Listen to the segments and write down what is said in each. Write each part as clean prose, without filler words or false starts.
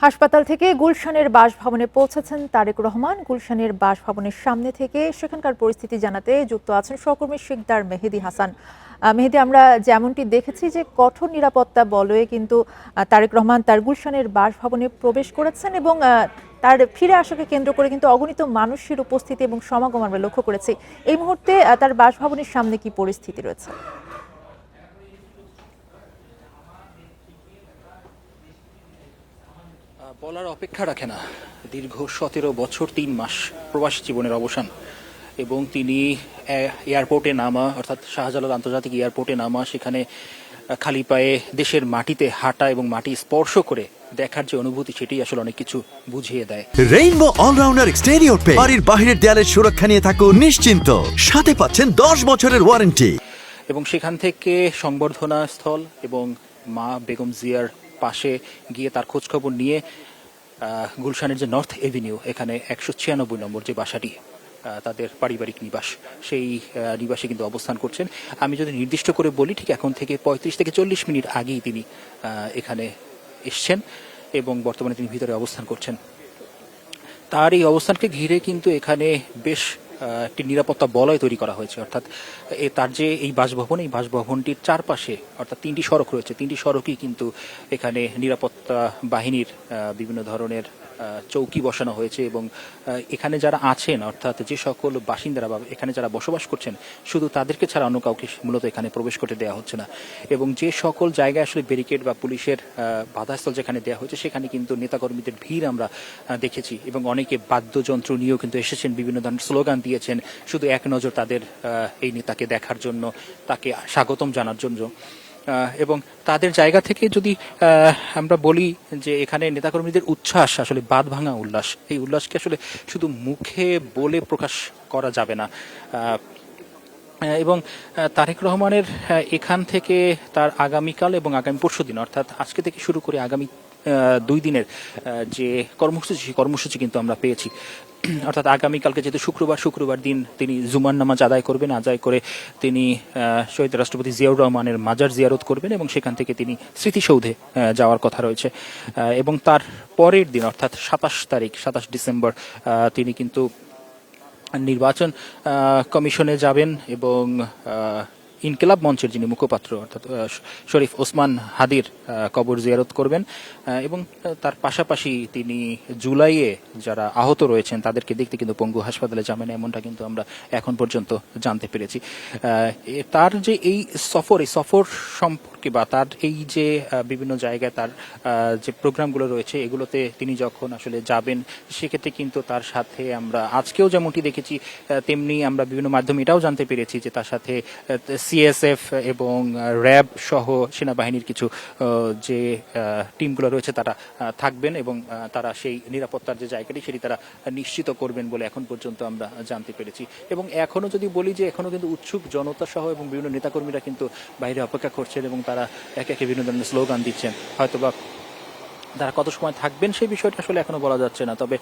হাসপাতাল থেকে গুলশানের বাসভবনে পৌঁছেছেন তারেক রহমান। গুলশানের বাসভবনের সামনে থেকে সেখানকার পরিস্থিতি জানাতে যুক্ত আছেন সহকর্মী শিকদার মেহেদী হাসান। মেহেদী, আমরা যেমনটি দেখেছি যে কঠোর নিরাপত্তা বলয়ে কিন্তু তারেক রহমান তার গুলশানের বাসভবনে প্রবেশ করেছেন এবং তার ফিরে আসাকে কেন্দ্র করে কিন্তু অগণিত মানুষের উপস্থিতি এবং সমাগম আমরা লক্ষ্য করেছি। এই মুহূর্তে তার বাসভবনের সামনে কি পরিস্থিতি রয়েছে? বলার অপেক্ষা রাখে না। দীর্ঘ 17 বছর 3 মাস প্রবাসী জীবনের অবসান এবং তিনি এয়ারপোর্টে নামা, অর্থাৎ শাহজালাল আন্তর্জাতিক এয়ারপোর্টে নামা, সেখানে খালি পায়ে দেশের মাটিতে হাঁটা এবং মাটি স্পর্শ করে দেখার যে অনুভূতি, সেটাই আসলে অনেক কিছু বুঝিয়ে দেয়। রেইনবো অলরাউন্ডার এক্সটেরিয়র পেইন্ট বাড়ির বাহিরের দেয়ালের সুরক্ষা নিয়ে থাকুন নিশ্চিন্ত, সাথে পাচ্ছেন 10 বছরের ওয়ারেন্টি। এবং সেখান থেকে সংবর্ধনা স্থল এবং মা বেগম জিয়ার পাশে গিয়ে তার খোঁজখবর নিয়ে গুলশানের যে নর্থ এভিনিউ, এখানে 196 নম্বর যে বাসাটি তাদের পারিবারিক নিবাস, সেই নিবাসে কিন্তু অবস্থান করছেন। আমি যদি নির্দিষ্ট করে বলি, ঠিক এখন থেকে 35 থেকে 40 মিনিট আগেই তিনি এখানে এসছেন এবং বর্তমানে তিনি ভিতরে অবস্থান করছেন। তার এই অবস্থানকে ঘিরে কিন্তু এখানে বেশ একটি নিরাপত্তা বলয় তৈরি করা হয়েছে। অর্থাৎ তার যে এই বাসভবন, এই বাসভবনটির চারপাশে অর্থাৎ 3টি সড়ক রয়েছে, 3টি সড়কই কিন্তু এখানে নিরাপত্তা বাহিনীর বিভিন্ন ধরনের চৌকি বসানো হয়েছে এবং এখানে যারা আছেন, অর্থাৎ যে সকল বাসিন্দারা বা এখানে যারা বসবাস করছেন, শুধু তাদেরকে ছাড়া অন্য কাউকে মূলত এখানে প্রবেশ করতে দেওয়া হচ্ছে না। এবং যে সকল জায়গায় আসলে ব্যারিকেড বা পুলিশের বাধাস্থল যেখানে দেওয়া হয়েছে, সেখানে কিন্তু নেতাকর্মীদের ভিড় আমরা দেখেছি এবং অনেকে বাদ্যযন্ত্র নিয়েও কিন্তু এসেছেন, বিভিন্ন ধরনের স্লোগান দিয়েছেন, শুধু এক নজর তাদের এই নেতাকে দেখার জন্য, তাকে স্বাগতম জানার জন্য। এবং তাদের জায়গা থেকে যদি আমরা বলি যে এখানে নেতাকর্মীদের উচ্ছ্বাস আসলে বাঁধ ভাঙা উল্লাস, এই উল্লাসকে আসলে শুধু মুখে বলে প্রকাশ করা যাবে না। এবং তারেক রহমানের এখান থেকে তার আগামীকাল এবং আগামী পরশুদিন, অর্থাৎ আজকে থেকে শুরু করে আগামী 2 দিনের যে কর্মসূচি কিন্তু আমরা পেয়েছি। অর্থাৎ আগামীকালকে যেহেতু শুক্রবার দিন তিনি জুমার নামাজ আদায় করবেন, আদায় করে তিনি শহীদ রাষ্ট্রপতি জিয়াউর রহমানের মাজার জিয়ারত করবেন এবং সেখান থেকে তিনি স্মৃতিসৌধে যাওয়ার কথা রয়েছে। এবং তার পরের দিন অর্থাৎ 27 ডিসেম্বর তিনি কিন্তু নির্বাচন কমিশনে যাবেন এবং ইনকিলাব মঞ্চের যিনি মুখপাত্র, অর্থাৎ শরীফ ওসমান হাদির কবর জিয়ারত করবেন এবং তার পাশাপাশি তিনি জুলাইয়ে যারা আহত রয়েছেন তাদেরকে দেখতে কিন্তু পঙ্গু হাসপাতালে যাবেন, এমনটা কিন্তু আমরা এখন পর্যন্ত জানতে পেরেছি। তার যে এই সফর সম্পর্কে বা তার এই যে বিভিন্ন জায়গায় তার যে প্রোগ্রামগুলো রয়েছে, এগুলোতে তিনি যখন আসলে যাবেন, সেক্ষেত্রে কিন্তু তার সাথে আমরা আজকেও যেমনটি দেখেছি, তেমনি আমরা বিভিন্ন মাধ্যমে এটাও জানতে পেরেছি যে তার সাথে সিএসএফ এবং র্যাব সহ সেনাবাহিনীর কিছু যে টিমগুলো রয়েছে তারা থাকবেন এবং তারা সেই নিরাপত্তার যে জায়গাটি সেটি তারা নিশ্চিত করবেন বলে এখন পর্যন্ত আমরা জানতে পেরেছি। এবং এখনো যদি বলি যে এখনো কিন্তু উৎসুক জনতা সহ এবং বিভিন্ন নেতাকর্মীরা কিন্তু বাইরে অপেক্ষা করছেন এবং তারা একে একে বিভিন্ন ধরনের স্লোগান দিচ্ছেন। হয়তোবা তারা কত সময় থাকবেন সেই বিষয়টা আসলে এখনো বলা যাচ্ছে না, তবে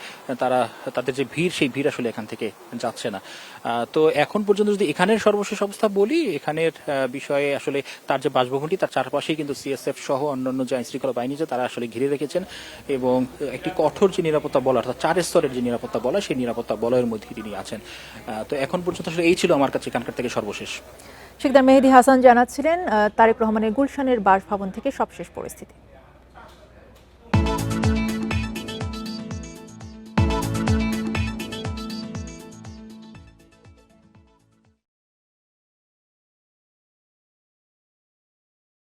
তাদের যে ভিড়, সেই ভিড় আসলে এখান থেকে যাচ্ছে না। তো এখন পর্যন্ত যদি এখানের সর্বশেষ অবস্থা বলি, এখানের বিষয়ে আসলে তার যে বাসভবনটি, তার চারপাশেই কিন্তু সিএসএফ সহ অন্যান্য যে আইনশৃঙ্খলা বাহিনী যে তারা আসলে ঘিরে রেখেছেন এবং একটি কঠোর যে নিরাপত্তা বলয়, অর্থাৎ 4 স্তরের যে নিরাপত্তা বলয়, সেই নিরাপত্তা বলয়ের মধ্যে তিনি আছেন। তো এখন পর্যন্ত আসলে এই ছিল আমার কাছে এখানকার থেকে সর্বশেষ। শিকদার মেহেদী হাসান জানাচ্ছিলেন তারেক রহমানের গুলশানের বাসভবন থেকে সবশেষ পরিস্থিতি।